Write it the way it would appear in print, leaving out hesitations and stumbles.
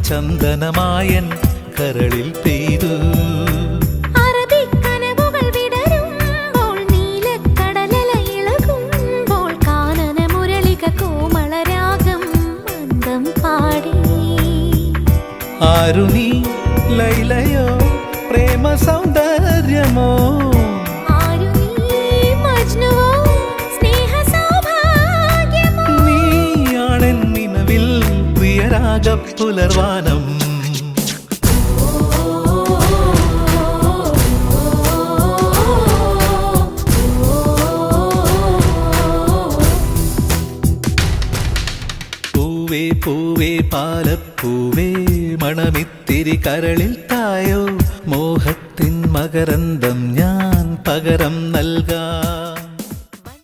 ചന്ദനമായൻ കരളിൽ പെയ്തു. അറബിക്കനവുകൾ വിടരുമ്പോൾ നീലക്കടലല ഇളകുമ്പോൾ കാനന മുരളിക കോമളരാഗം മന്ദം പാടി. ആരു നീ ലൈലയോ പ്രേമ സൗന്ദര്യമോ, ആരു നീ മജ്നുവോ സ്നേഹ സൗഭാഗ്യമോ, നീയാണെൻ നിലവിൽ പ്രിയരാഗ പുലർവാനം. പൂവേ പൂവേ പാലപ്പൂവേ മണമിത്തിരി കരളിൽ തായോ, മോഹത്തിൻ മകരന്തം ഞാൻ പകരം നൽകാം.